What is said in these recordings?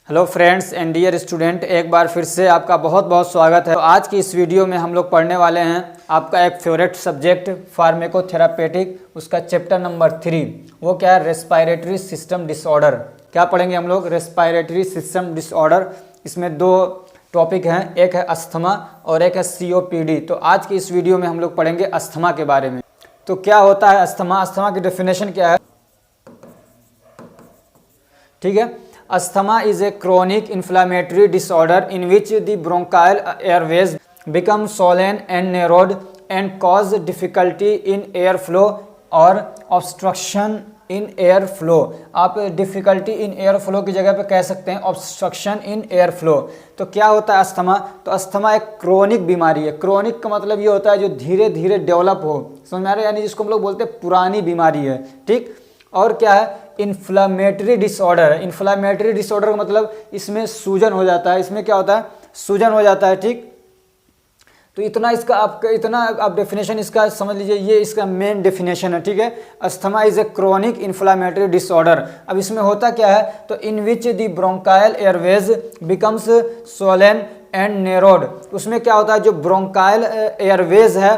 Hello friends and dear student, एक बार फिर से आपका बहुत बहुत स्वागत है। तो आज की इस वीडियो में हम लोग पढ़ने वाले हैं आपका एक फेवरेट सब्जेक्ट फार्मेकोथेरापेटिक, उसका चैप्टर नंबर 3। वो क्या है? Respiratory system disorder. क्या पढ़ेंगे हम लोग? Respiratory system disorder. इसमें दो टॉपिक हैं, एक है अस्थमा और एक है COPD। तो आज की इस वीडियो में हम लोग पढ़ेंगे अस्थमा के बारे में। तो क्या होता है अस्थमा? अस्थमा की डेफिनेशन क्या है? ठीक है, asthma is a chronic inflammatory disorder in which the bronchial airways become swollen and narrowed and cause difficulty in airflow or obstruction in airflow। आप difficulty in airflow की जगह पे कह सकते हैं obstruction in airflow। तो क्या होता है अस्थमा? तो अस्थमा एक क्रोनिक बीमारी है। क्रोनिक का मतलब ये होता है जो धीरे धीरे डेवलप हो, समझ में आ रहा है? यानी जिसको हम लोग बोलते हैं पुरानी बीमारी है। ठीक, और क्या है? इन्फ्लामेटरी डिसऑर्डर है। इन्फ्लामेटरी डिसऑर्डर का मतलब इसमें सूजन हो जाता है। इसमें क्या होता है? सूजन हो जाता है। ठीक, तो इतना इसका आप डेफिनेशन इसका समझ लीजिए, ये इसका मेन डेफिनेशन है। ठीक है, asthma is a chronic inflammatory disorder. अब इसमें होता क्या है? तो in which the bronchial airways becomes swollen and narrowed. उसमें क्या होता है? जो ब्रोंकायल एयरवेज है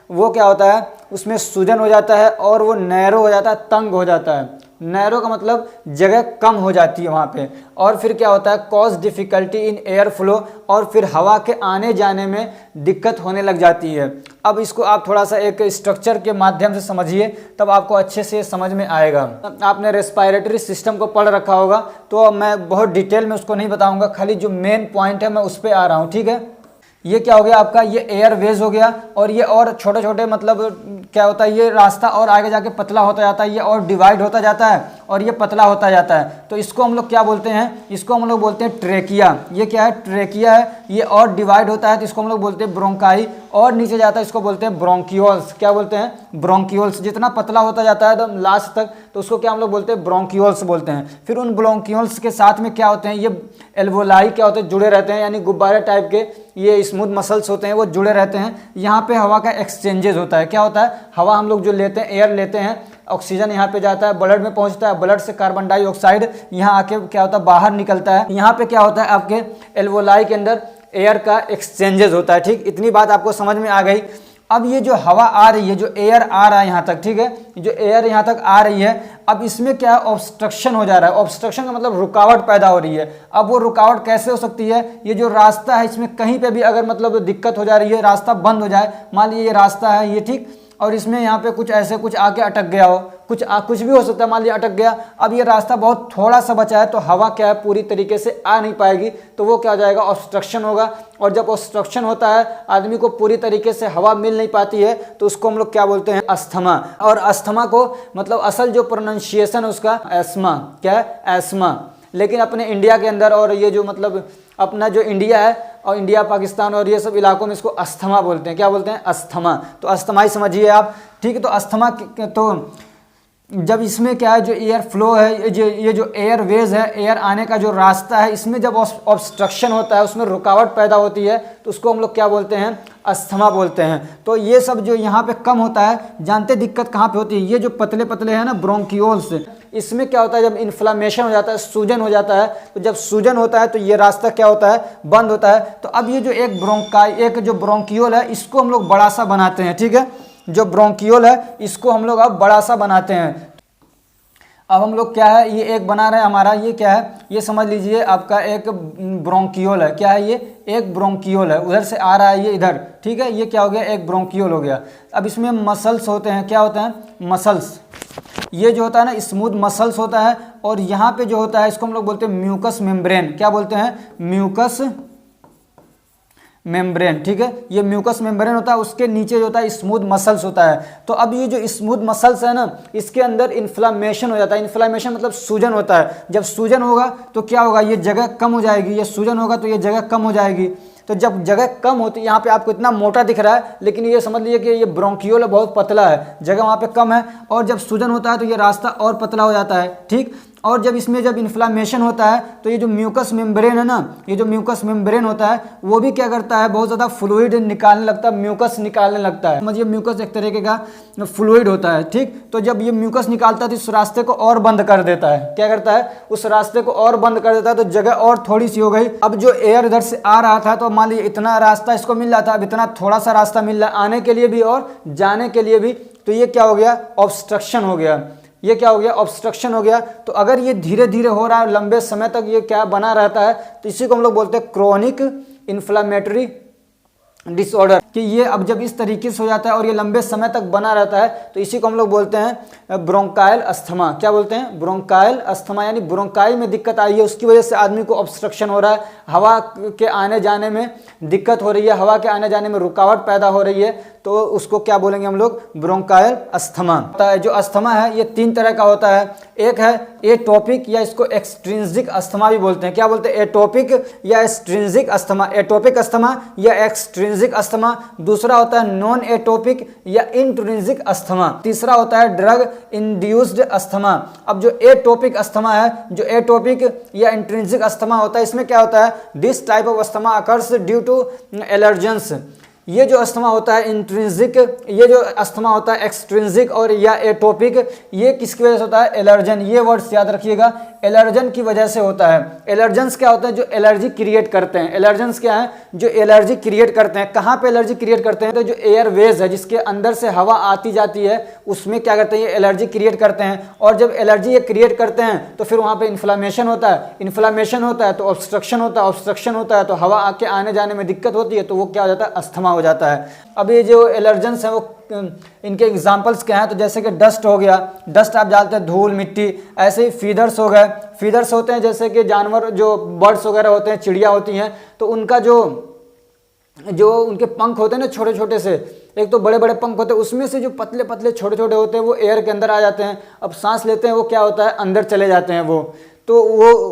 वो क्या होता है? उसमें सूजन हो जाता है और वो नैरो हो जाता है, तंग हो जाता है। नैरो का मतलब जगह कम हो जाती है वहाँ पे। और फिर क्या होता है? Cause difficulty in air flow, और फिर हवा के आने जाने में दिक्कत होने लग जाती है। अब इसको आप थोड़ा सा एक स्ट्रक्चर के माध्यम से समझिए, तब आपको अच्छे से समझ में आएगा। आपने रेस्पिरेटरी सिस्टम को पढ़ रखा होगा, तो मैं बहुत डिटेल में उसको नहीं बताऊँगा, खाली जो मेन पॉइंट है मैं उस पर आ रहा हूँ। ठीक है, ये क्या हो गया आपका? ये एयरवेज हो गया, और ये और छोटे छोटे मतलब क्या होता है? ये रास्ता और आगे जाके पतला होता जाता है, ये और डिवाइड होता जाता है और ये पतला होता जाता है। तो इसको हम लोग क्या बोलते हैं? इसको हम लोग बोलते हैं ट्रेकिया। ये क्या है? ट्रेकिया है। ये और डिवाइड होता है तो इसको हम लोग बोलते हैं ब्रोंकाई, और नीचे जाता है इसको बोलते हैं ब्रोंकियोल्स। क्या बोलते हैं? ब्रोंकियोल्स। जितना पतला होता जाता है एकदम लास्ट तक, तो उसको क्या हम लोग बोलते हैं? ब्रोंकियोल्स बोलते हैं। फिर उन ब्रोंकियोल्स के साथ में क्या होते हैं? ये एल्वोलाई क्या होते हैं? जुड़े रहते हैं, यानी गुब्बारे टाइप के ये स्मूथ मसल्स होते हैं, वो जुड़े रहते हैं। यहाँ पे हवा का एक्सचेंजेस होता है। क्या होता है? हवा हम लोग जो लेते हैं, एयर लेते हैं, ऑक्सीजन यहाँ पे जाता है, ब्लड में पहुँचता है, ब्लड से कार्बन डाइऑक्साइड यहाँ आके क्या होता है? बाहर निकलता है। यहाँ पे क्या होता है? आपके एल्वोलाई के अंदर एयर का एक्सचेंजेस होता है। ठीक, इतनी बात आपको समझ में आ गई। अब ये जो हवा आ रही है, जो एयर आ रहा है यहाँ तक, ठीक है, जो एयर यहाँ तक आ रही है, अब इसमें क्या है? ऑब्स्ट्रक्शन हो जा रहा है। ऑब्स्ट्रक्शन का मतलब रुकावट पैदा हो रही है। अब वो रुकावट कैसे हो सकती है? ये जो रास्ता है, इसमें कहीं पे भी अगर मतलब दिक्कत हो जा रही है, रास्ता बंद हो जाए, मान लीजिए ये रास्ता है ये, ठीक, और इसमें यहाँ पे कुछ ऐसे कुछ आके अटक गया हो, कुछ भी हो सकता है, मान लीजिए अटक गया। अब ये रास्ता बहुत थोड़ा सा बचा है, तो हवा क्या है? पूरी तरीके से आ नहीं पाएगी, तो वो क्या हो जाएगा? ऑब्स्ट्रक्शन होगा। और जब ऑब्स्ट्रक्शन होता है, आदमी को पूरी तरीके से हवा मिल नहीं पाती है, तो उसको हम लोग क्या बोलते हैं? अस्थमा। और अस्थमा को मतलब असल जो प्रोनाउंसिएशन है उसका एस्मा। क्या है? एस्मा। लेकिन अपने इंडिया के अंदर, और ये जो मतलब अपना जो इंडिया है और इंडिया पाकिस्तान और ये सब इलाकों में इसको अस्थमा बोलते हैं। क्या बोलते हैं? अस्थमा। तो अस्थमा ही समझिए आप। ठीक है, तो अस्थमा तो जब इसमें क्या है? जो एयर फ्लो है, ये जो एयरवेज है, एयर आने का जो रास्ता है, इसमें जब ऑब्स्ट्रक्शन होता है, उसमें रुकावट पैदा होती है, तो उसको हम लोग क्या बोलते हैं? अस्थमा बोलते हैं। तो ये सब जो यहाँ पे कम होता है, जानते दिक्कत कहाँ पे होती है? ये जो पतले पतले हैं ना ब्रोंकियोल्स, इसमें क्या होता है? जब इन्फ्लामेशन हो जाता है, सूजन हो जाता है, तो जब सूजन होता है तो ये रास्ता क्या होता है? बंद होता है। तो अब ये जो एक जो ब्रोंकियोल है, इसको हम लोग बड़ा सा बनाते हैं। ठीक है, जो ब्रोंकियोल है इसको हम लोग अब बड़ा सा बनाते हैं। अब हम लोग क्या है? ये एक बना रहे हैं हमारा, ये क्या है? ये समझ लीजिए आपका एक ब्रोंकियोल है। क्या है? ये एक ब्रोंकियोल है, उधर से आ रहा है ये इधर। ठीक है, ये क्या हो गया? एक ब्रोंकियोल हो गया। अब इसमें मसल्स होते हैं। क्या होते हैं? मसल्स। ये जो होता है ना, स्मूथ मसल्स होता है, और यहाँ पे जो होता है इसको हम लोग बोलते हैं म्यूकस मेम्ब्रेन। क्या बोलते हैं? Mucous membrane. ठीक है, ये म्यूकस मेम्ब्रेन होता है, उसके नीचे जो होता है स्मूथ मसल्स होता है। तो अब ये जो स्मूथ मसल्स है ना, इसके अंदर इन्फ्लामेशन हो जाता है। इन्फ्लामेशन मतलब सूजन होता है। जब सूजन होगा तो क्या होगा? ये जगह कम हो जाएगी। ये सूजन होगा तो ये जगह कम हो जाएगी। तो जब जगह कम होती है, यहाँ पे आपको इतना मोटा दिख रहा है, लेकिन ये समझ लीजिए कि ये ब्रोंकियोल बहुत पतला है, जगह वहाँ पे कम है। और जब सूजन होता है तो ये रास्ता और पतला हो जाता है। ठीक, और जब इसमें जब इन्फ्लामेशन होता है तो ये जो म्यूकस मेम्ब्रेन है ना, ये जो म्यूकस मेम्ब्रेन होता है वो भी क्या करता है, बहुत ज़्यादा फ्लूइड निकालने लगता है, म्यूकस निकालने लगता है। समझिए म्यूकस एक तरीके का फ्लूइड होता है, ठीक। तो जब ये म्यूकस निकालता है तो इस रास्ते को और बंद कर देता है, क्या करता है, उस रास्ते को और बंद कर देता है, तो जगह और थोड़ी सी हो गई। अब जो एयर इधर से आ रहा था तो मान लीजिए इतना रास्ता इसको मिल रहा था, अब इतना थोड़ा सा रास्ता मिल रहा है आने के लिए भी और जाने के लिए भी, तो ये क्या हो गया, ऑब्स्ट्रक्शन हो गया। ये क्या हो गया, ऑब्स्ट्रक्शन हो गया। तो अगर ये धीरे धीरे हो रहा है, लंबे समय तक ये क्या बना रहता है, तो इसी को हम लोग बोलते हैं क्रोनिक इन्फ्लामेटरी डिसऑर्डर, कि ये अब जब इस तरीके से हो जाता है और ये लंबे समय तक बना रहता है तो इसी को हम लोग बोलते हैं ब्रोंकायल अस्थमा। क्या बोलते हैं, ब्रोंकायल अस्थमा, यानी ब्रोंकाई में दिक्कत आई है, उसकी वजह से आदमी को ऑब्स्ट्रक्शन हो रहा है, हवा के आने जाने में दिक्कत हो रही है, हवा के आने जाने में रुकावट पैदा हो रही है, तो उसको क्या बोलेंगे हम लोग, ब्रोंकायल अस्थमा। जो अस्थमा है ये 3 तरह का होता है, एक है एटोपिक या इसको एक्सट्रिंसिक अस्थमा भी बोलते हैं। क्या बोलते हैं, एटोपिक या एक्सट्रिंसिक अस्थमा, एटोपिक अस्थमा या एक्सट्रिंसिक अस्थमा। दूसरा होता है नॉन एटोपिक या इंट्रिंसिक अस्थमा। तीसरा होता है ड्रग इंड्यूस्ड अस्थमा। अब जो एटोपिक अस्थमा है, जो एटोपिक या इंट्रिंसिक अस्थमा होता है, इसमें क्या होता है, this type of asthma occurs due to allergens. ये जो अस्थमा होता है इंट्रिंसिक, ये जो अस्थमा होता है एक्सट्रिंसिक और या एटोपिक, ये किसकी वजह से होता है, एलर्जन। ये वर्ड्स याद रखिएगा, एलर्जन की वजह से होता है। एलर्जेंस क्या होता है, जो एलर्जी क्रिएट करते हैं। एलर्जेंस क्या है, जो एलर्जी क्रिएट करते हैं। कहाँ पे एलर्जी क्रिएट करते हैं, तो जो एयरवेज है जिसके अंदर से हवा आती जाती है उसमें क्या करते हैं, ये एलर्जी क्रिएट करते हैं। और जब एलर्जी ये क्रिएट करते हैं तो फिर वहाँ पे इन्फ्लामेशन होता है, इन्फ्लामेशन होता है तो ऑब्स्ट्रक्शन होता है, ऑब्स्ट्रक्शन होता है तो हवा आके आने जाने में दिक्कत होती है, तो वो क्या हो जाता है, अस्थमा हो जाता है। अब ये जो एलर्जेंस है वो इनके एग्जाम्पल्स क्या हैं, तो जैसे कि डस्ट हो गया, डस्ट आप जानते हैं धूल मिट्टी, ऐसे ही फीदर्स हो गए। फीदर्स होते हैं जैसे कि जानवर जो बर्ड्स वगैरह होते हैं, चिड़िया होती हैं, तो उनका जो उनके पंख होते हैं ना छोटे छोटे से, एक तो बड़े बड़े पंख होते हैं, उसमें से जो पतले पतले छोटे छोटे होते हैं वो एयर के अंदर आ जाते हैं। अब सांस लेते हैं वो क्या होता है, अंदर चले जाते हैं वो, तो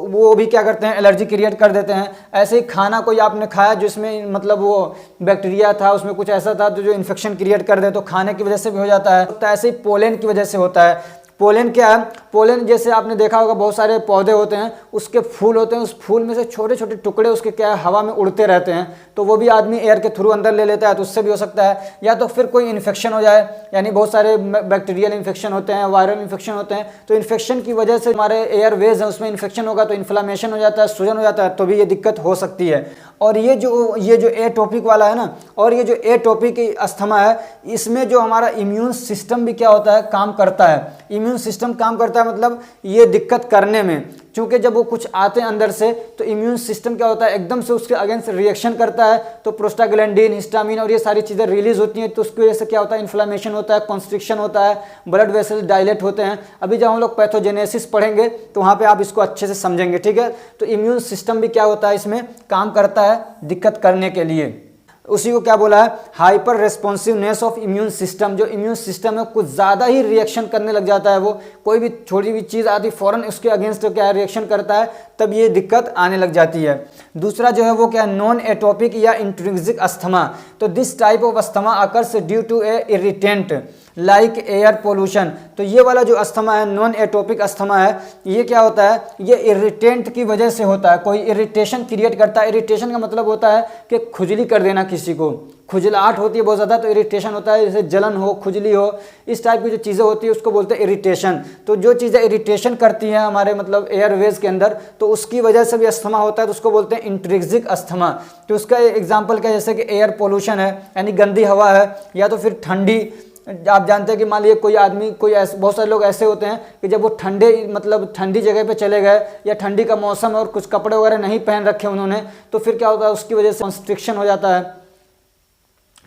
वो भी क्या करते हैं, एलर्जी क्रिएट कर देते हैं। ऐसे ही खाना कोई आपने खाया जिसमें मतलब वो बैक्टीरिया था, उसमें कुछ ऐसा था तो जो इन्फेक्शन क्रिएट कर दे, तो खाने की वजह से भी हो जाता है। तो ऐसे ही पोलन की वजह से होता है। पोलन क्या है, पोलन जैसे आपने देखा होगा बहुत सारे पौधे होते हैं, उसके फूल होते हैं, उस फूल में से छोटे छोटे टुकड़े उसके क्या है, हवा में उड़ते रहते हैं, तो वो भी आदमी एयर के थ्रू अंदर ले लेता है, तो उससे भी हो सकता है। या तो फिर कोई इन्फेक्शन हो जाए, यानी बहुत सारे बैक्टीरियल इन्फेक्शन होते हैं, वायरल इन्फेक्शन होते हैं, तो इन्फेक्शन की वजह से हमारे एयरवेज है उसमें इन्फेक्शन होगा तो इन्फ्लामेशन हो जाता है, सूजन हो जाता है, तो भी ये दिक्कत हो सकती है। और ये जो एटोपिक वाला है ना, और ये जो एटोपिक अस्थमा है, इसमें जो हमारा इम्यून सिस्टम भी क्या होता है, काम करता है। इम्यून सिस्टम काम करता है मतलब ये दिक्कत करने में, क्योंकि जब वो कुछ आते हैं अंदर से तो इम्यून सिस्टम क्या होता है, एकदम से उसके अगेंस्ट रिएक्शन करता है, तो प्रोस्टाग्लैंडिन, हिस्टामिन और ये सारी चीज़ें रिलीज होती हैं, तो उसकी वजह से क्या होता है, इन्फ्लामेशन होता है, कॉन्स्ट्रिक्शन होता है, ब्लड वेसल्स डायलेट होते हैं। अभी जब हम लोग पैथोजेनेसिस पढ़ेंगे तो वहाँ पे आप इसको अच्छे से समझेंगे, ठीक है। तो इम्यून सिस्टम भी क्या होता है, इसमें काम करता है दिक्कत करने के लिए। उसी को क्या बोला है, hyper responsiveness of immune system. जो इम्यून सिस्टम है कुछ ज़्यादा ही रिएक्शन करने लग जाता है, वो कोई भी छोटी भी चीज़ आती फौरन उसके अगेंस्ट क्या रिएक्शन करता है, तब ये दिक्कत आने लग जाती है। दूसरा जो है वो क्या, नॉन एटोपिक या इंट्रिंसिक अस्थमा। तो this type of asthma occurs due to a irritant like air pollution. तो ये वाला जो अस्थमा है, नॉन एटोपिक अस्थमा है, ये क्या होता है, ये इरिटेंट की वजह से होता है, कोई इरिटेशन क्रिएट करता है। इरिटेशन का मतलब होता है कि खुजली कर देना, किसी को खुजलाहट होती है बहुत ज़्यादा तो इरिटेशन होता है, जैसे जलन हो, खुजली हो, इस टाइप की जो चीज़ें होती है उसको बोलते हैं इरिटेशन। तो जो चीज़ें इरिटेशन करती हैं हमारे मतलब एयरवेज के अंदर, तो उसकी वजह से भी अस्थमा होता है, तो उसको बोलते हैं इंट्रिंसिक अस्थमा। तो उसका एग्जाम्पल क्या है, जैसे कि एयर पोल्यूशन है, यानी गंदी हवा है, या तो फिर ठंडी। आप जानते हैं कि मान लीजिए कोई आदमी, कोई ऐसे बहुत सारे लोग ऐसे होते हैं कि जब वो ठंडे मतलब ठंडी जगह पे चले गए, या ठंडी का मौसम है और कुछ कपड़े वगैरह नहीं पहन रखे उन्होंने, तो फिर क्या होता है, उसकी वजह से कॉन्स्ट्रिक्शन हो जाता है।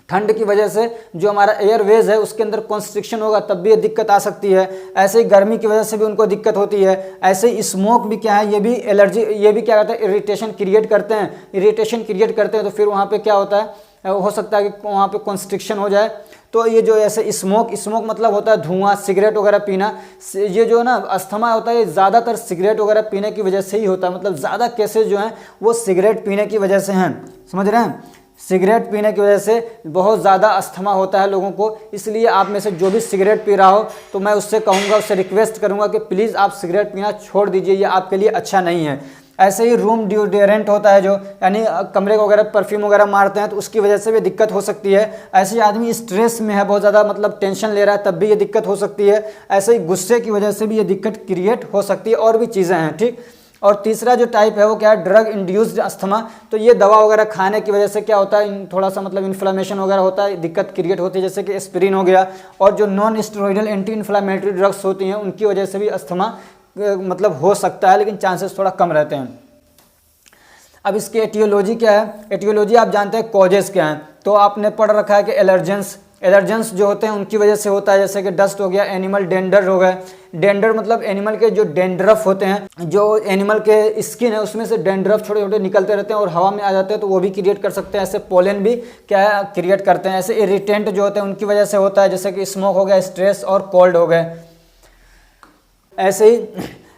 ठंड की वजह से जो हमारा एयरवेज है उसके अंदर कॉन्स्ट्रिक्शन होगा, तब भी ये दिक्कत आ सकती है। ऐसे ही गर्मी की वजह से भी उनको दिक्कत होती है। ऐसे ही स्मोक भी क्या है, ये भी एलर्जी, ये भी क्या करता है, इरिटेशन क्रिएट करते हैं। इरिटेशन क्रिएट करते हैं तो फिर वहाँ पे क्या होता है, हो सकता है कि वहाँ पे कॉन्स्ट्रिक्शन हो जाए। तो ये जो ऐसे स्मोक मतलब होता है धुआं, सिगरेट वगैरह पीना। ये जो ना अस्थमा होता है, ज़्यादातर सिगरेट वगैरह पीने की वजह से ही होता है, मतलब ज़्यादा केसेस जो हैं वो सिगरेट पीने की वजह से हैं, समझ रहे हैं। सिगरेट पीने की वजह से बहुत ज़्यादा अस्थमा होता है लोगों को, इसलिए आप में से जो भी सिगरेट पी रहा हो तो मैं उससे कहूँगा, उससे रिक्वेस्ट करूँगा कि प्लीज़ आप सिगरेट पीना छोड़ दीजिए, ये आपके लिए अच्छा नहीं है। ऐसे ही रूम डिओड्रेंट होता है जो, यानी कमरे को वगैरह परफ्यूम वगैरह मारते हैं तो उसकी वजह से भी दिक्कत हो सकती है। ऐसे ही आदमी स्ट्रेस में है, बहुत ज़्यादा मतलब टेंशन ले रहा है, तब भी ये दिक्कत हो सकती है। ऐसे ही गुस्से की वजह से भी ये दिक्कत क्रिएट हो सकती है, और भी चीज़ें हैं, ठीक। और तीसरा जो टाइप है वो क्या है, ड्रग इंड्यूस्ड अस्थमा। तो ये दवा वगैरह खाने की वजह से क्या होता है, थोड़ा सा मतलब इन्फ्लामेशन वगैरह होता है, दिक्कत क्रिएट होती है, जैसे कि एस्पिरिन हो गया, और जो non steroidal anti inflammatory drugs होती हैं उनकी वजह से भी अस्थमा मतलब हो सकता है, लेकिन चांसेस थोड़ा कम रहते हैं। अब इसकी एटियोलॉजी क्या है, एटियोलॉजी आप जानते हैं कॉजेस क्या हैं, तो आपने पढ़ रखा है कि एलर्जेंस जो होते हैं उनकी वजह से होता है, जैसे कि डस्ट हो गया, एनिमल डेंडर हो गए। डेंडर मतलब एनिमल के जो डेंड्रफ होते हैं, जो एनिमल के स्किन है उसमें से डेंड्रफ छोटे छोटे निकलते रहते हैं और हवा में आ जाते हैं, तो वो भी क्रिएट कर सकते हैं। ऐसे पोलन भी क्या है क्रिएट करते हैं। ऐसे इरिटेंट जो होते हैं उनकी वजह से होता है, जैसे कि स्मोक हो गया, स्ट्रेस और कोल्ड हो गए। ऐसे ही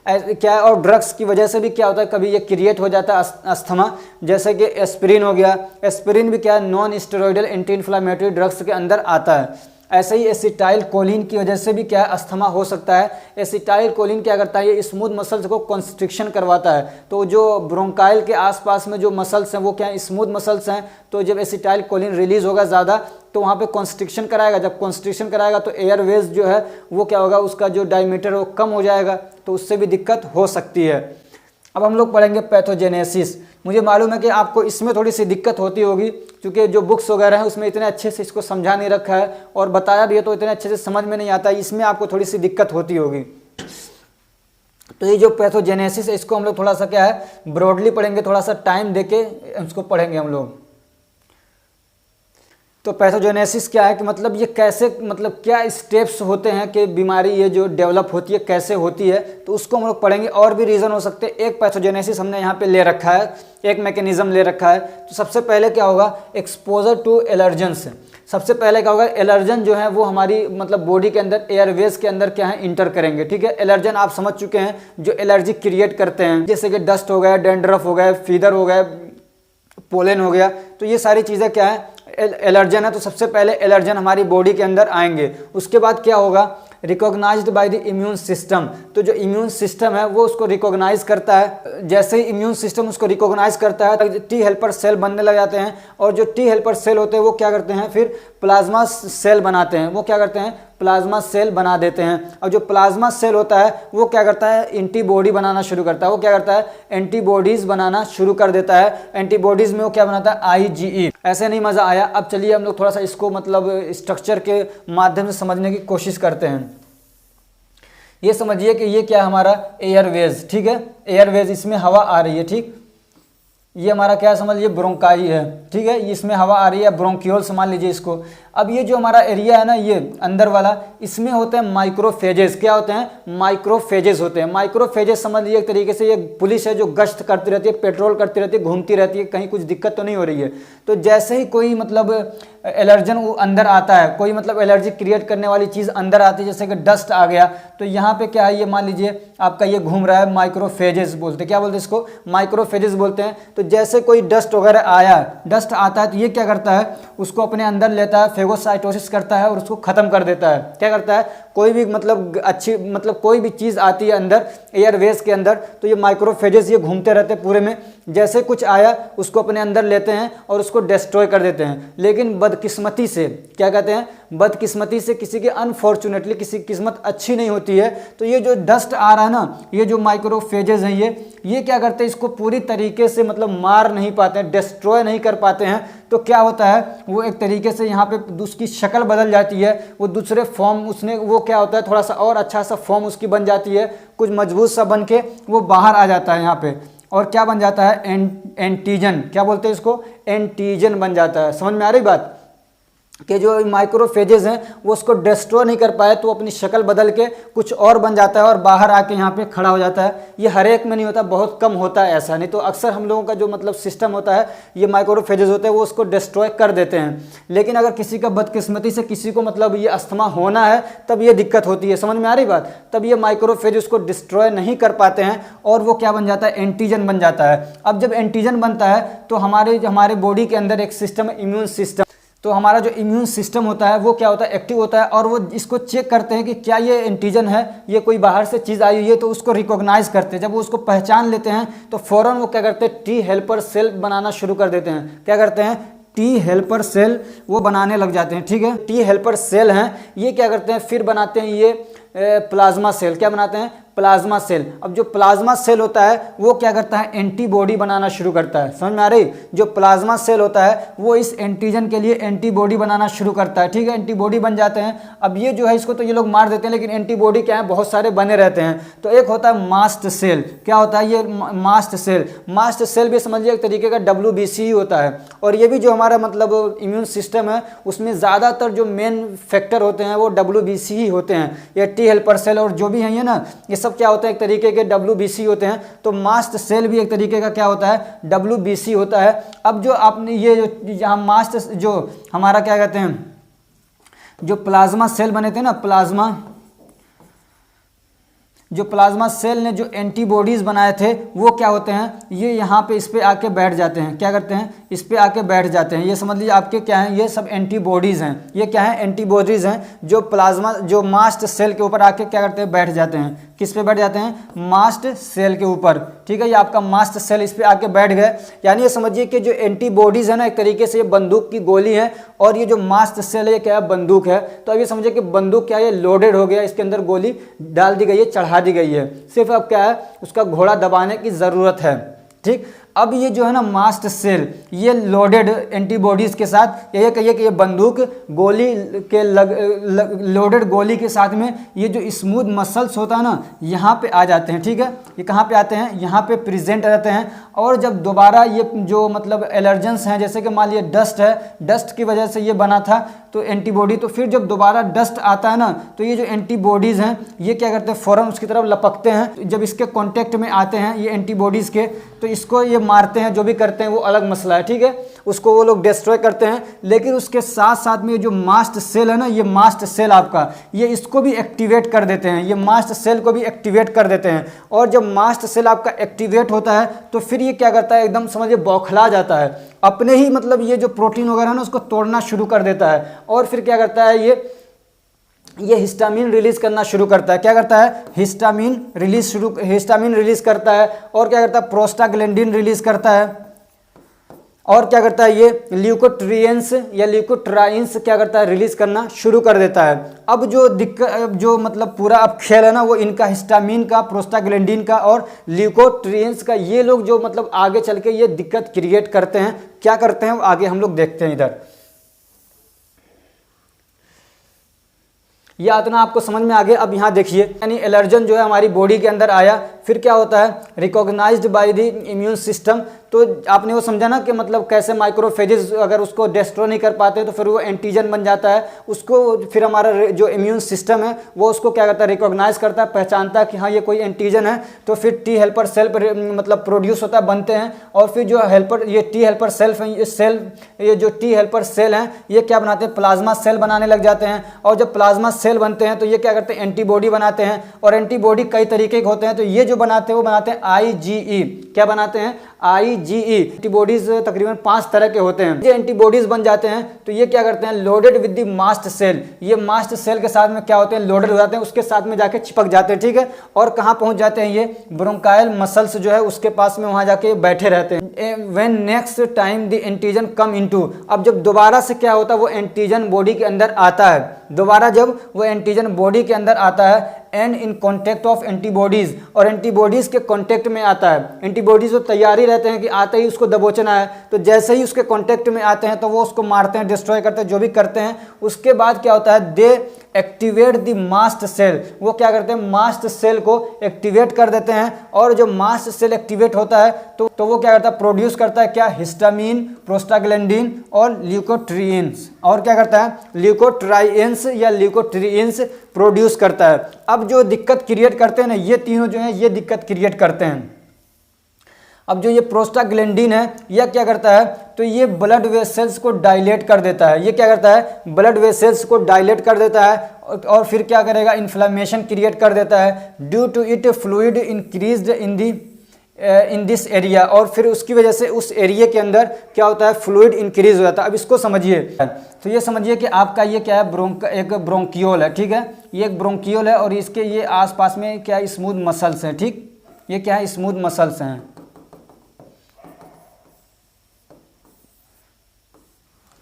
क्या है, और ड्रग्स की वजह से भी क्या होता है, कभी ये क्रिएट हो जाता है अस्थमा, जैसे कि एस्पिरिन हो गया। एस्पिरिन भी क्या है, non steroidal anti inflammatory drugs के अंदर आता है। ऐसे ही एसिटाइल कोलिन की वजह से भी क्या है अस्थमा हो सकता है। एसिटाइल कोलिन क्या करता है, ये स्मूथ मसल्स को कॉन्स्ट्रिक्शन करवाता है, तो जो ब्रोंकाइल के आसपास में जो मसल्स हैं वो क्या है स्मूथ मसल्स हैं, तो जब एसिटाइल कोलिन रिलीज होगा ज़्यादा तो वहाँ पे कॉन्स्ट्रिक्शन कराएगा। जब कॉन्स्ट्रिक्शन कराएगा तो एयरवेज जो है वो क्या होगा, उसका जो डायमीटर है वो कम हो जाएगा, तो उससे भी दिक्कत हो सकती है। अब हम लोग पढ़ेंगे पैथोजेनेसिस। मुझे मालूम है कि आपको इसमें थोड़ी सी दिक्कत होती होगी, क्योंकि जो बुक्स वगैरह हैं उसमें इतने अच्छे से इसको समझा नहीं रखा है, और बताया भी है तो इतने अच्छे से समझ में नहीं आता है, इसमें आपको थोड़ी सी दिक्कत होती होगी। तो ये जो पैथोजेनेसिस है इसको हम लोग थोड़ा सा क्या है ब्रॉडली पढ़ेंगे, थोड़ा सा टाइम देके इसको पढ़ेंगे हम लोग। तो पैथोजेनेसिस क्या है कि मतलब ये कैसे, मतलब क्या स्टेप्स होते हैं कि बीमारी ये जो डेवलप होती है कैसे होती है, तो उसको हम लोग पढ़ेंगे। और भी रीज़न हो सकते हैं, एक पैथोजेनेसिस हमने यहाँ पे ले रखा है, एक मैकेनिज्म ले रखा है। तो सबसे पहले क्या होगा, एक्सपोजर टू एलर्जेंस। सबसे पहले क्या होगा, एलर्जन जो है वो हमारी मतलब बॉडी के अंदर एयरवेज के अंदर क्या है इंटर करेंगे, ठीक है। एलर्जन आप समझ चुके हैं जो एलर्जी क्रिएट करते हैं, जैसे कि डस्ट हो गया, डेंड्रफ हो गया, फीवर हो गया, पोलन हो गया, तो ये सारी चीज़ें क्या है एलर्जन है। तो सबसे पहले एलर्जन हमारी बॉडी के अंदर आएंगे, उसके बाद क्या होगा, recognised by the immune system. तो जो इम्यून सिस्टम है वो उसको रिकॉग्नाइज करता है। जैसे ही इम्यून सिस्टम उसको रिकॉग्नाइज करता है तो टी हेल्पर सेल बनने लग जाते हैं, और जो टी हेल्पर सेल होते हैं वो क्या करते हैं, फिर प्लाज्मा सेल बनाते हैं। वो क्या करते हैं, प्लाज्मा सेल बना देते हैं। और जो प्लाज्मा सेल होता है वो क्या करता है, एंटीबॉडी बनाना शुरू करता है। वो क्या करता है, एंटीबॉडीज बनाना शुरू कर देता है। एंटीबॉडीज में वो क्या बनाता है, IgE। ऐसे नहीं मज़ा आया, अब चलिए हम लोग थोड़ा सा इसको मतलब स्ट्रक्चर के माध्यम से समझने की कोशिश करते हैं। ये समझिए कि ये क्या है, हमारा एयरवेज, ठीक है। एयरवेज, इसमें हवा आ रही है, ठीक। ये हमारा क्या समझ लीजिए, ब्रोंकाई है, ठीक है। इसमें हवा आ रही है, ब्रोंक्यूल समझ लीजिए इसको। अब ये जो हमारा एरिया है ना, ये अंदर वाला, इसमें होते हैं माइक्रोफेजेस। क्या होते हैं, माइक्रोफेजेस होते हैं। माइक्रोफेजेस समझ लीजिए एक तरीके से ये पुलिस है जो गश्त करती रहती है, पेट्रोल करती रहती है, घूमती रहती है, कहीं कुछ दिक्कत तो नहीं हो रही है। तो जैसे ही कोई मतलब एलर्जन अंदर आता है, कोई मतलब एलर्जी क्रिएट करने वाली चीज़ अंदर आती है, जैसे कि डस्ट आ गया, तो यहाँ पे क्या है, ये मान लीजिए आपका ये घूम रहा है, माइक्रोफेजेस बोलते हैं। क्या बोलते हैं इसको, माइक्रोफेजेस बोलते हैं। तो जैसे कोई डस्ट वगैरह आया, डस्ट आता है, तो ये क्या करता है, उसको अपने अंदर लेता है, फेगोसाइटोसिस करता है और उसको खत्म कर देता है। क्या करता है, कोई भी मतलब अच्छी मतलब कोई भी चीज़ आती है अंदर एयरवेज के अंदर, तो ये माइक्रोफेजेस ये घूमते रहते हैं पूरे में। जैसे कुछ आया उसको अपने अंदर लेते हैं और उसको डिस्ट्रॉय कर देते हैं। लेकिन बदकिस्मती से, क्या कहते हैं, बदकिस्मती से, किसी की अनफॉर्चुनेटली किसी की किस्मत अच्छी नहीं होती है, तो ये जो डस्ट आ रहा है ना, ये जो माइक्रोफेजेस हैं, ये क्या करते हैं, इसको पूरी तरीके से मतलब मार नहीं पाते हैं, डिस्ट्रॉय नहीं कर पाते हैं। तो क्या होता है, वो एक तरीके से यहाँ पे उसकी शक्ल बदल जाती है, वो दूसरे फॉर्म उसने, वो क्या होता है, थोड़ा सा और अच्छा सा फॉर्म उसकी बन जाती है, कुछ मजबूत सा बन के वो बाहर आ जाता है यहाँ पे। और क्या बन जाता है, एंटीजन। क्या बोलते हैं इसको, एंटीजन बन जाता है। समझ में आ रही बात। कि जो माइक्रोफेजेज हैं वो उसको डिस्ट्रॉय नहीं कर पाए, तो अपनी शक्ल बदल के कुछ और बन जाता है और बाहर आके यहाँ पे खड़ा हो जाता है। ये हर एक में नहीं होता, बहुत कम होता है ऐसा, नहीं तो अक्सर हम लोगों का जो मतलब सिस्टम होता है, ये माइक्रोफेजेज होते हैं वो उसको डिस्ट्रॉय कर देते हैं। लेकिन अगर किसी का बदकिस्मती से किसी को मतलब ये अस्थमा होना है, तब ये दिक्कत होती है, समझ में आ रही बात, तब ये माइक्रोफेज उसको डिस्ट्रॉय नहीं कर पाते हैं और वो क्या बन जाता है, एंटीजन बन जाता है। अब जब एंटीजन बनता है तो हमारे बॉडी के अंदर एक सिस्टम है, इम्यून सिस्टम। तो हमारा जो इम्यून सिस्टम होता है वो क्या होता है, एक्टिव होता है, और वो इसको चेक करते हैं कि क्या ये एंटीजन है, ये कोई बाहर से चीज़ आई हुई है, तो उसको रिकॉग्नाइज करते हैं। जब वो उसको पहचान लेते हैं तो फ़ौरन वो क्या करते हैं, टी हेल्पर सेल बनाना शुरू कर देते हैं। क्या करते हैं, टी हेल्पर सेल वो बनाने लग जाते हैं। ठीक है, टी हेल्पर सेल हैं, ये क्या करते हैं, फिर बनाते हैं ये प्लाज्मा सेल। क्या बनाते हैं, प्लाज्मा सेल। अब जो प्लाज्मा सेल होता है वो क्या करता है, एंटीबॉडी बनाना शुरू करता है। समझ में आ रही, जो प्लाज्मा सेल होता है वो इस एंटीजन के लिए एंटीबॉडी बनाना शुरू करता है। ठीक है, एंटीबॉडी बन जाते हैं। अब ये जो है इसको तो ये लोग मार देते हैं, लेकिन एंटीबॉडी क्या है, बहुत सारे बने रहते हैं। तो एक होता है मास्ट सेल। क्या होता है ये मास्ट सेल? मास्ट सेल भी समझिए एक तरीके का WBC ही होता है। और ये भी जो हमारा मतलब इम्यून सिस्टम है उसमें ज़्यादातर जो मेन फैक्टर होते हैं वो WBC ही होते हैं। ये टी हेल्पर सेल और जो भी हैं ये ना, ये सब क्या होता है, एक तरीके के WBC होते हैं। तो मास्ट सेल भी एक तरीके का क्या होता है, WBC होता है। अब जो आपने ये जो यहाँ मास्ट जो हमारा क्या कहते हैं, जो प्लाज्मा सेल बने थे ना, जो प्लाज्मा सेल ने जो एंटीबॉडीज़ बनाए थे वो क्या होते हैं, ये यहाँ पे इस पे आके बैठ जाते हैं। क्या करते हैं, इस पे आके बैठ जाते हैं। ये समझ लीजिए आपके क्या हैं, ये सब एंटीबॉडीज़ हैं। ये क्या है, एंटीबॉडीज़ हैं जो मास्ट सेल के ऊपर आके क्या करते हैं, बैठ जाते हैं। किस पे बैठ जाते हैं, मास्ट सेल के ऊपर। ठीक है, ये आपका मास्ट सेल इस पे आके बैठ गए। यानी ये समझिए कि जो एंटीबॉडीज़ है ना, एक तरीके से ये बंदूक की गोली है, और ये जो मास्ट सेल है ये क्या है, बंदूक है। तो अब ये समझिए कि बंदूक क्या है, ये लोडेड हो गया, इसके अंदर गोली डाल दी गई है, चढ़ा दी गई है। सिर्फ अब क्या है, उसका घोड़ा दबाने की ज़रूरत है। ठीक, अब ये जो है ना मास्ट सेल, ये लोडेड एंटीबॉडीज़ के साथ, ये कहिए कि ये बंदूक गोली के लोडेड गोली के साथ में ये जो स्मूथ मसल्स होता है ना, यहाँ पे आ जाते हैं। ठीक है, ये कहाँ पे आते हैं, यहाँ पे प्रेजेंट रहते हैं। और जब दोबारा ये जो मतलब एलर्जेंस हैं, जैसे कि मान लीजिए डस्ट है, डस्ट की वजह से ये बना था तो एंटीबॉडी, तो फिर जब दोबारा डस्ट आता है ना, तो ये जो एंटीबॉडीज़ हैं ये क्या करते हैं, फ़ौरन उसकी तरफ लपकते हैं। जब इसके कांटेक्ट में आते हैं ये एंटीबॉडीज़ के, तो इसको ये मारते हैं, जो भी करते हैं वो अलग मसला है। ठीक है, उसको वो लोग डिस्ट्रॉय करते हैं। लेकिन उसके साथ साथ में ये जो मास्ट सेल है ना, ये मास्ट सेल आपका, ये इसको भी एक्टिवेट कर देते हैं, ये मास्ट सेल को भी एक्टिवेट कर देते हैं। और जब मास्ट सेल आपका एक्टिवेट होता है तो फिर ये क्या करता है, एकदम समझिए बौखला जाता है, अपने ही मतलब ये जो प्रोटीन वगैरह है ना उसको तोड़ना शुरू कर देता है। और फिर क्या करता है, ये हिस्टामिन रिलीज करना शुरू करता है। क्या करता है, हिस्टामिन रिलीज करता है। और क्या करता है, प्रोस्टाग्लैंडिन रिलीज करता है। और क्या करता है, ये ल्यूकोट्रिएंस या ल्यूकोट्राइंस क्या करता है, रिलीज करना शुरू कर देता है। अब जो मतलब पूरा अब खेल है ना, वो इनका हिस्टामिन का, प्रोस्टाग्लैंडिन का और ल्यूकोट्रिएंस का, ये लोग जो मतलब आगे चल के ये दिक्कत क्रिएट करते हैं। क्या करते हैं आगे हम लोग देखते हैं। इधर यह इतना आपको समझ में आ गया। अब यहाँ देखिए, यानी एलर्जन जो है हमारी बॉडी के अंदर आया, फिर क्या होता है, recognised by the immune system. तो आपने वो समझा ना कि मतलब कैसे माइक्रोफेजेस अगर उसको डिस्ट्रॉय नहीं कर पाते तो फिर वो एंटीजन बन जाता है। उसको फिर हमारा जो इम्यून सिस्टम है वो उसको क्या करता है, रिकॉग्नाइज करता है, पहचानता है कि हाँ ये कोई एंटीजन है। तो फिर टी हेल्पर सेल मतलब प्रोड्यूस होता है, बनते हैं। और फिर जो हेल्पर, ये टी हेल्पर ये जो टी हेल्पर सेल हैं ये क्या बनाते हैं, प्लाज्मा सेल बनाने लग जाते हैं। और जब प्लाज्मा सेल बनते हैं तो ये क्या करते हैं, एंटीबॉडी बनाते हैं। और एंटीबॉडी कई तरीके के होते हैं, तो ये जो बनाते हैं वो बनाते हैं IgE। क्या बनाते हैं, IgE। एंटीबॉडीज तकरीबन 5 तरह के होते हैं। ये एंटीबॉडीज बन जाते हैं तो ये क्या करते हैं, loaded with the mast cell. ये मास्ट सेल के साथ में क्या होते हैं, लोडेड हो जाते हैं, उसके साथ में जाके चिपक जाते हैं। ठीक है, और कहाँ पहुंच जाते हैं, ये ब्रोंकायल मसल्स जो है उसके पास में वहां जाके बैठे रहते हैं। When next time the antigen come into, अब जब दोबारा से क्या होता है, वो एंटीजन बॉडी के अंदर आता है। दोबारा जब वो एंटीजन बॉडी के अंदर आता है and in contact of antibodies, और एंटीबॉडीज के कॉन्टेक्ट में आता है। एंटीबॉडीज तो तैयारी रहते हैं कि आते ही उसको दबोचना है, तो जैसे ही उसके कॉन्टेक्ट में आते हैं तो वो उसको मारते हैं, डिस्ट्रॉय करते हैं, जो भी करते हैं। उसके बाद क्या होता है, दे एक्टिवेट द मास्ट सेल, वो क्या करते हैं मास्ट सेल को एक्टिवेट कर देते हैं, और जो मास्ट सेल एक्टिवेट होता है तो वो क्या करता है प्रोड्यूस करता है क्या हिस्टामिन, प्रोस्टाग्लैंडिन और ल्यूकोट्रिएंस, और क्या करता है ल्यूकोट्राइएंस या ल्यूकोट्रिएंस प्रोड्यूस करता है। अब जो दिक्कत क्रिएट करते हैं ना ये तीनों जो है ये दिक्कत क्रिएट करते हैं। अब जो ये प्रोस्टाग्लैंडिन है यह क्या करता है तो ये ब्लड वेसल्स को डायलेट कर देता है, ये क्या करता है ब्लड वेसल्स को डायलेट कर देता है और फिर क्या करेगा इन्फ्लेमेशन क्रिएट कर देता है। Due to it fluid increased in this area, और फिर उसकी वजह से उस एरिया के अंदर क्या होता है फ्लूइड इंक्रीज हो जाता है। अब इसको समझिए, तो ये समझिए कि आपका ये क्या है एक ब्रोंकियोल है, ठीक है, ये एक ब्रोंकियोल है और इसके ये आसपास में क्या स्मूथ मसल्स हैं, ठीक, ये क्या है स्मूथ मसल्स हैं,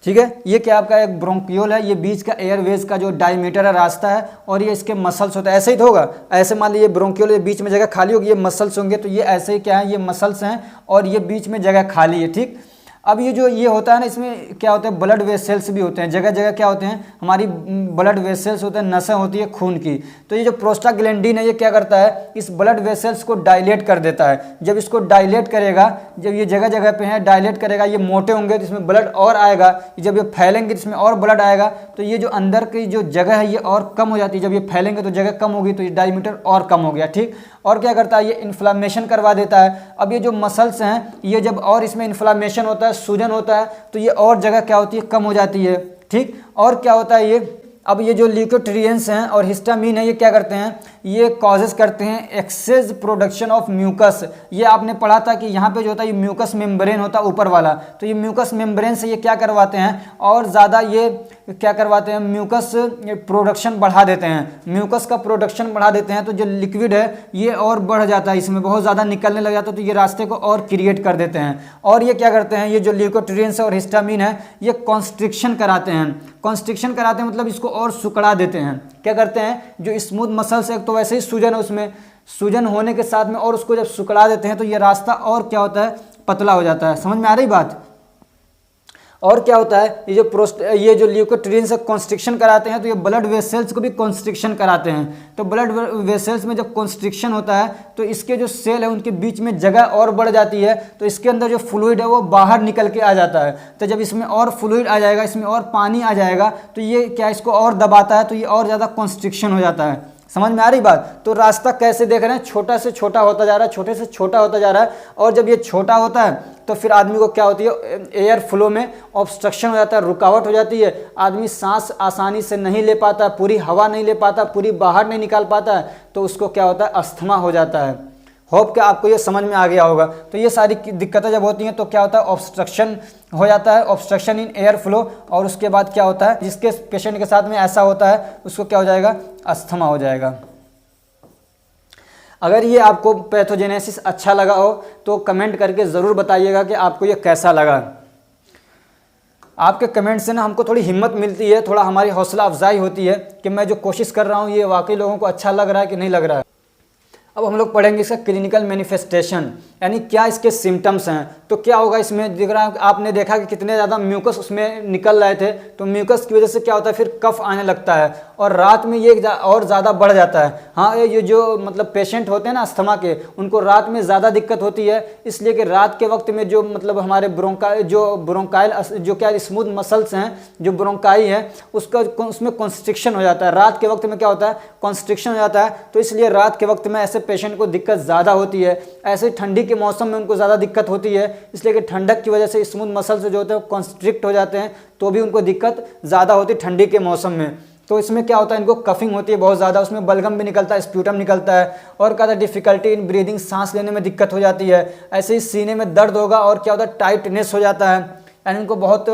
ठीक है। ये क्या आपका एक ब्रोंकियोल है, ये बीच का एयरवेज का जो डायमीटर है रास्ता है और ये इसके मसल्स होता है, ऐसे ही तो होगा, ऐसे मान लीजिए ब्रोंकियोल है बीच में जगह खाली होगी, ये मसल्स होंगे, तो ये ऐसे ही क्या है ये मसल्स हैं और ये बीच में जगह खाली है, ठीक। अब ये जो ये होता है ना इसमें क्या होता है ब्लड वेसल्स भी होते हैं, जगह जगह क्या होते हैं हमारी ब्लड वेसल्स होते हैं, नसें होती है खून की। तो ये जो प्रोस्टाग्लैंडिन है ये क्या करता है इस ब्लड वेसल्स को डायलेट कर देता है। जब इसको डायलेट करेगा, जब ये जगह जगह पे है डायलेट करेगा, ये मोटे होंगे तो इसमें ब्लड और आएगा, जब ये फैलेंगे तो इसमें और ब्लड आएगा, तो ये जो अंदर की जो जगह है ये और कम हो जाती है, जब ये फैलेंगे तो जगह कम होगी तो ये डायमीटर और कम हो गया, ठीक। और क्या करता है ये इन्फ्लामेशन करवा देता है। अब ये जो मसल्स हैं ये जब और इसमें इन्फ्लामेशन होता है, सूजन होता है, तो ये और जगह क्या होती है कम हो जाती है, ठीक। और क्या होता है ये अब ये जो ल्यूकोट्रिएंस हैं और हिस्टामिन है ये क्या करते हैं ये कॉजेस करते हैं एक्सेस प्रोडक्शन ऑफ म्यूकस। ये आपने पढ़ा था कि यहाँ पे जो होता है ये म्यूकस मेम्ब्रेन होता है ऊपर वाला, तो ये म्यूकस मेम्ब्रेन से ये क्या करवाते हैं और ज़्यादा ये क्या करवाते हैं म्यूकस प्रोडक्शन बढ़ा देते हैं, म्यूकस का प्रोडक्शन बढ़ा देते हैं, तो जो लिक्विड है ये और बढ़ जाता है, इसमें बहुत ज़्यादा निकलने लग जाता है, तो ये रास्ते को और क्रिएट कर देते हैं। और ये क्या करते हैं ये जो ल्यूकोट्रिएंस और हिस्टामिन है ये कॉन्स्ट्रिक्शन कराते हैं, कॉन्स्ट्रिक्शन कराते हैं मतलब इसको और सुकड़ा देते हैं। क्या करते हैं जो स्मूथ मसल्स है तो वैसे ही सूजन है, उसमें सूजन होने के साथ में और उसको जब सुकड़ा देते हैं तो ये रास्ता और क्या होता है पतला हो जाता है। समझ में आ रही बात। और क्या होता है ये जो ल्यूकोट्रिएंस कॉन्स्ट्रिक्शन कराते हैं तो ये ब्लड वेसल्स को भी कॉन्स्ट्रिक्शन कराते हैं। तो ब्लड वेसल्स में जब कॉन्स्ट्रिक्शन होता है तो इसके जो सेल है उनके बीच में जगह और बढ़ जाती है, तो इसके अंदर जो फ्लूइड है वो बाहर निकल के आ जाता है। तो जब इसमें और फ्लूइड आ जाएगा, इसमें और पानी आ जाएगा, तो ये क्या इसको और दबाता है, तो ये और ज़्यादा कॉन्स्ट्रिक्शन हो जाता है। समझ में आ रही बात। तो रास्ता कैसे देख रहे हैं छोटा से छोटा होता जा रहा है, छोटे से छोटा होता जा रहा है, और जब ये छोटा होता है तो फिर आदमी को क्या होती है एयर फ्लो में ऑब्स्ट्रक्शन हो जाता है, रुकावट हो जाती है, आदमी सांस आसानी से नहीं ले पाता, पूरी हवा नहीं ले पाता, पूरी बाहर नहीं निकाल पाता है, तो उसको क्या होता है अस्थमा हो जाता है। होप कि आपको ये समझ में आ गया होगा। तो ये सारी दिक्कतें जब होती हैं तो क्या होता है ऑब्स्ट्रक्शन हो जाता है, ऑब्स्ट्रक्शन इन एयर फ्लो, और उसके बाद क्या होता है जिसके पेशेंट के साथ में ऐसा होता है उसको क्या हो जाएगा अस्थमा हो जाएगा। अगर ये आपको पैथोजेनेसिस अच्छा लगा हो तो कमेंट करके ज़रूर बताइएगा कि आपको ये कैसा लगा। आपके कमेंट से ना हमको थोड़ी हिम्मत मिलती है, थोड़ा हमारी हौसला अफजाई होती है कि मैं जो कोशिश कर रहा हूँ ये वाकई लोगों को अच्छा लग रहा है कि नहीं लग रहा है। अब हम लोग पढ़ेंगे इसका क्लिनिकल मैनिफेस्टेशन, यानी क्या इसके सिम्टम्स हैं। तो क्या होगा इसमें दिख रहा है आपने देखा कि कितने ज़्यादा म्यूकस उसमें निकल रहे थे, तो म्यूकस की वजह से क्या होता है फिर कफ आने लगता है और रात में ये और ज़्यादा बढ़ जाता है। हाँ ये जो मतलब पेशेंट होते हैं ना अस्थमा के उनको रात में ज़्यादा दिक्कत होती है, इसलिए कि रात के वक्त में जो मतलब हमारे ब्रोंकाइल जो क्या स्मूथ मसल्स हैं जो ब्रोंकाई है उसमें कॉन्स्ट्रिक्शन हो जाता है। रात के वक्त में क्या होता है कॉन्स्ट्रिक्शन हो जाता है, तो इसलिए रात के वक्त में ऐसे पेशेंट को दिक्कत ज़्यादा होती है। ऐसे ठंडी के मौसम में उनको ज़्यादा दिक्कत होती है, इसलिए कि ठंडक की वजह से स्मूथ मसल्स जो होते हैं कॉन्स्ट्रिक्ट हो जाते हैं, तो भी उनको दिक्कत ज़्यादा होती है ठंडी के मौसम में। तो इसमें क्या होता है इनको कफिंग होती है बहुत ज़्यादा, उसमें बलगम भी निकलता है, स्प्यूटम निकलता है, और क्या होता है डिफिकल्टी इन ब्रीदिंग, सांस लेने में दिक्कत हो जाती है। ऐसे ही सीने में दर्द होगा और क्या होता है टाइटनेस हो जाता है, यानी उनको बहुत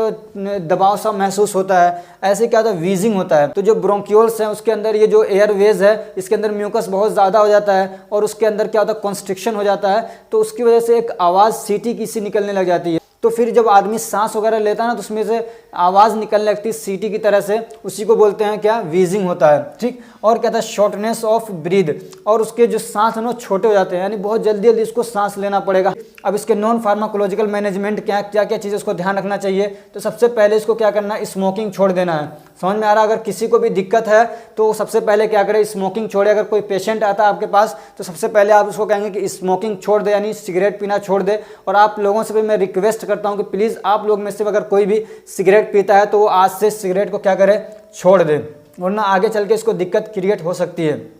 दबाव सा महसूस होता है। ऐसे क्या होता है वीजिंग होता है। तो जो ब्रोंक्यूल्स हैं उसके अंदर ये जो एयरवेज है इसके अंदर म्यूकस बहुत ज़्यादा हो जाता है और उसके अंदर क्या होता है कॉन्स्ट्रिक्शन हो जाता है, तो उसकी वजह से एक आवाज़ सीटी की सी निकलने लग जाती है। तो फिर जब आदमी सांस वगैरह लेता है ना तो उसमें से आवाज़ निकलने लगती है सीटी की तरह से, उसी को बोलते हैं क्या, वीजिंग होता है। ठीक, और क्या था, शॉर्टनेस ऑफ ब्रीथ, और उसके जो सांस है ना छोटे हो जाते हैं, यानी बहुत जल्दी जल्दी उसको सांस लेना पड़ेगा। अब इसके नॉन फार्माकोलॉजिकल मैनेजमेंट क्या क्या चीज़ें उसको ध्यान रखना चाहिए, तो सबसे पहले इसको क्या करना है, स्मोकिंग छोड़ देना है। समझ में आ रहा, अगर किसी को भी दिक्कत है तो सबसे पहले क्या करें, स्मोकिंग छोड़े। अगर कोई पेशेंट आता है आपके पास तो सबसे पहले आप उसको कहेंगे कि स्मोकिंग छोड़ दे, यानी सिगरेट पीना छोड़ दे। और आप लोगों से भी मैं रिक्वेस्ट करता हूं कि प्लीज़ आप लोग में से अगर कोई भी सिगरेट पीता है तो वो आज से सिगरेट को क्या करे, छोड़ दे, वरना आगे चल के इसको दिक्कत क्रिएट हो सकती है।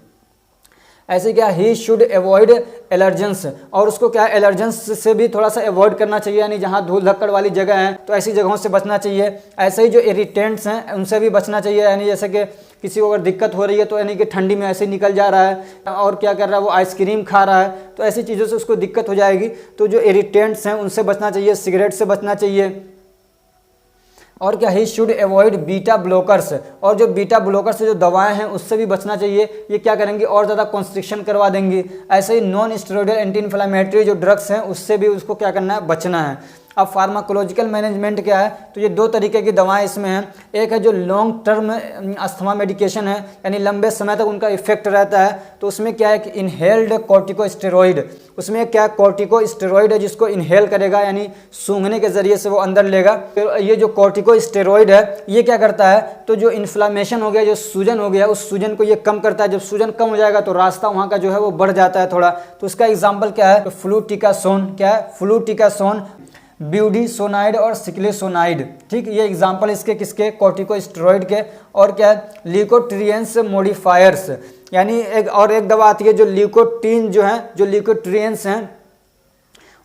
ऐसे क्या, ही शुड अवॉइड एलर्जेंस, और उसको क्या एलर्जेंस से भी थोड़ा सा अवॉइड करना चाहिए, यानी जहाँ धूल धक्कड़ वाली जगह है तो ऐसी जगहों से बचना चाहिए। ऐसे ही जो इरिटेंट्स हैं उनसे भी बचना चाहिए, यानी जैसे कि किसी को अगर दिक्कत हो रही है तो यानी कि ठंडी में ऐसे निकल जा रहा है और क्या कर रहा है, वो आइसक्रीम खा रहा है, तो ऐसी चीज़ों से उसको दिक्कत हो जाएगी। तो जो इरिटेंट्स हैं उनसे बचना चाहिए, सिगरेट से बचना चाहिए। और क्या, he should avoid beta blockers, और जो बीटा ब्लॉकर्स से जो दवाएं हैं उससे भी बचना चाहिए। ये क्या करेंगे, और ज़्यादा कॉन्स्ट्रिक्शन करवा देंगी। ऐसे ही नॉन स्टेरॉइडल एंटी इन्फ्लेमेटरी जो ड्रग्स हैं उससे भी उसको क्या करना है, बचना है। अब फार्माकोलॉजिकल मैनेजमेंट क्या है, तो ये दो तरीके की दवाएं इसमें हैं। एक है जो लॉन्ग टर्म अस्थमा मेडिकेशन है, यानी लंबे समय तक उनका इफेक्ट रहता है, तो उसमें क्या है कि इनहेल्ड कॉर्टिकोस्टेरॉइड, उसमें क्या कॉर्टिकोस्टेरॉइड है जिसको इनहेल करेगा, यानी सूंघने के जरिए से वो अंदर लेगा। फिर ये जो कॉर्टिकोस्टेरॉइड है ये क्या करता है, तो जो इन्फ्लामेशन हो गया, जो सूजन हो गया, उस सूजन को ये कम करता है। जब सूजन कम हो जाएगा तो रास्ता वहाँ का जो है वो बढ़ जाता है थोड़ा। तो उसका एग्जाम्पल क्या है, फ्लूटिकासोन, क्या है, फ्लूटिकासोन, ब्यूडिसोनाइड और सिक्लेसोनाइड। ठीक, ये एग्जाम्पल इसके किसके, कॉर्टिकोस्टेरॉइड के। और क्या है, ल्यूकोट्रिएंस मॉडिफायर्स, यानी एक दवा आती है जो ल्यूकोट्रीन जो है, जो ल्यूकोट्रिएंस हैं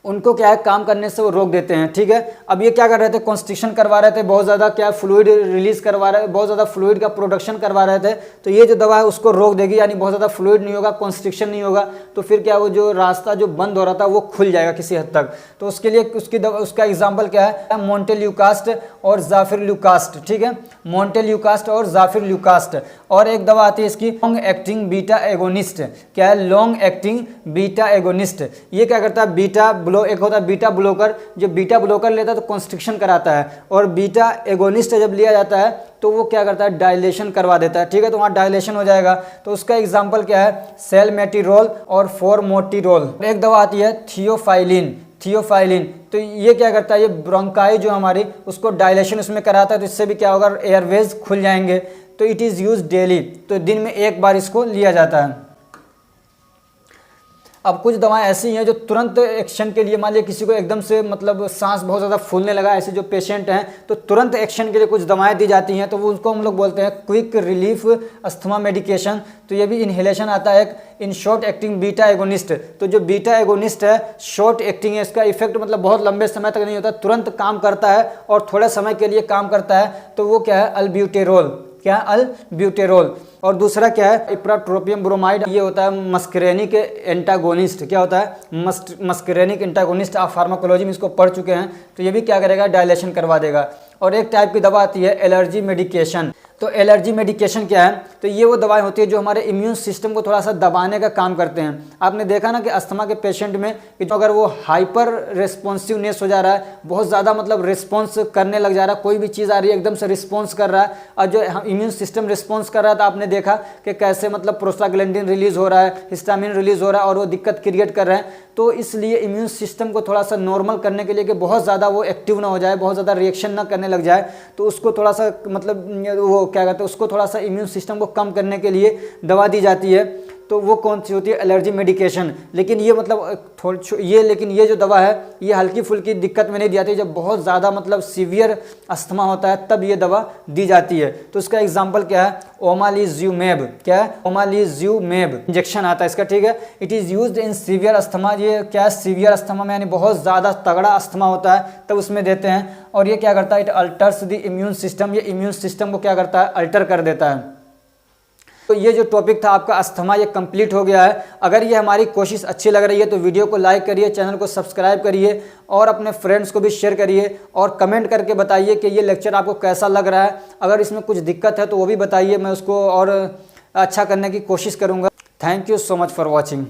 उनको क्या है काम करने से वो रोक देते हैं। ठीक है, अब ये क्या कर रहे थे, कॉन्स्ट्रिक्शन करवा रहे थे, बहुत ज़्यादा क्या फ्लूइड रिलीज करवा रहे, बहुत ज़्यादा फ्लूइड का प्रोडक्शन करवा रहे थे। तो ये जो दवा है उसको रोक देगी, यानी बहुत ज़्यादा फ्लूइड नहीं होगा, कॉन्स्ट्रिक्शन नहीं होगा, तो फिर क्या वो जो रास्ता जो बंद हो रहा था वो खुल जाएगा किसी हद तक। तो उसके लिए उसका एग्जाम्पल क्या है, मोन्टेल्यूकास्ट और जाफिरल्यूकास्ट। ठीक है, मोन्टेल्यूकास्ट और जाफिरल्यूकास्ट। और एक दवा आती है इसकी लॉन्ग एक्टिंग बीटा एगोनिस्ट, क्या है, लॉन्ग एक्टिंग बीटा एगोनिस्ट। ये क्या करता है, एक होता है बीटा ब्लॉकर, जो बीटा ब्लॉकर लेता है तो कॉन्स्ट्रिक्शन कराता है, और बीटा एगोनिस्ट जब लिया जाता है तो वो क्या करता है, डायलेशन करवा देता है। ठीक है, तो वहाँ डायलेशन हो जाएगा। तो उसका एग्जाम्पल क्या है, सेलमेटिरोल और फॉर्मोटिरोल। एक दवा आती है थियोफाइलिन, तो ये क्या करता है, ये ब्रोंकाई जो हमारी उसको डायलेशन उसमें कराता है, तो इससे भी क्या होगा, एयरवेज खुल जाएंगे। तो इट इज़ यूज डेली, तो दिन में एक बार इसको लिया जाता है। अब कुछ दवाएं ऐसी हैं जो तुरंत एक्शन के लिए, मान लिया किसी को एकदम से मतलब सांस बहुत ज़्यादा फूलने लगा, ऐसे जो पेशेंट हैं तो तुरंत एक्शन के लिए कुछ दवाएं दी जाती हैं, तो वो उसको हम लोग बोलते हैं क्विक रिलीफ अस्थमा मेडिकेशन। तो ये भी इन्हेलेशन आता है, in short acting beta agonist. तो जो बीटा एगोनिस्ट है शॉर्ट एक्टिंग है, इसका इफेक्ट मतलब बहुत लंबे समय तक नहीं होता, तुरंत काम करता है और थोड़े समय के लिए काम करता है, तो वो क्या है, अल्ब्यूटेरोल, क्या है, अल्ब्यूटेरोल। और दूसरा क्या है, इप्राट्रोपियम ब्रोमाइड, ये होता है मस्करेनिक एंटागोनिस्ट। क्या होता है, मस्करेनिक एंटागोनिस्ट। आप फार्माकोलॉजी में इसको पढ़ चुके हैं, तो ये भी क्या करेगा, डायलेशन करवा देगा। और एक टाइप की दवा आती है एलर्जी मेडिकेशन। तो एलर्जी मेडिकेशन क्या है, तो ये वो दवाएं होती है जो हमारे इम्यून सिस्टम को थोड़ा सा दबाने का काम करते हैं। आपने देखा ना कि अस्थमा के पेशेंट में कि तो अगर वो हाइपर रेस्पॉन्सिवनेस हो जा रहा है, बहुत ज़्यादा मतलब रिस्पॉन्स करने लग जा रहा है, कोई भी चीज़ आ रही है एकदम से रिस्पॉन्स कर रहा है, और जो इम्यून सिस्टम रिस्पॉन्स कर रहा है, तो आपने देखा कि कैसे मतलब प्रोस्टाग्लैंडिन रिलीज हो रहा है, हिस्टामिन रिलीज हो रहा है, और वो दिक्कत क्रिएट कर रहे हैं। तो इसलिए इम्यून सिस्टम को थोड़ा सा नॉर्मल करने के लिए कि बहुत ज़्यादा वो एक्टिव ना हो जाए, बहुत ज़्यादा रिएक्शन ना करने लग जाए, तो उसको थोड़ा सा मतलब वो क्या कहते हैं, उसको थोड़ा सा इम्यून सिस्टम को कम करने के लिए दवा दी जाती है। तो वो कौन सी होती है, एलर्जी मेडिकेशन। लेकिन ये मतलब लेकिन ये जो दवा है ये हल्की फुल्की दिक्कत में नहीं दी जाती, जब बहुत ज़्यादा मतलब सीवियर अस्थमा होता है तब ये दवा दी जाती है। तो इसका एग्जाम्पल क्या है, ओमालिज्यूमेब। क्या है, ओमालिज्यूमेब इंजेक्शन आता है इसका। ठीक है, it is used in severe asthma. ये क्या है, सीवियर अस्थमा में यानी बहुत ज़्यादा तगड़ा अस्थमा होता है तब उसमें देते हैं। और ये क्या करता है, it altars the immune system. ये इम्यून सिस्टम को क्या करता है, अल्टर कर देता है। तो ये जो टॉपिक था आपका अस्थमा, ये कंप्लीट हो गया है। अगर ये हमारी कोशिश अच्छी लग रही है तो वीडियो को लाइक करिए, चैनल को सब्सक्राइब करिए, और अपने फ्रेंड्स को भी शेयर करिए, और कमेंट करके बताइए कि ये लेक्चर आपको कैसा लग रहा है। अगर इसमें कुछ दिक्कत है तो वो भी बताइए, मैं उसको और अच्छा करने की कोशिश करूँगा। Thank you so much for watching.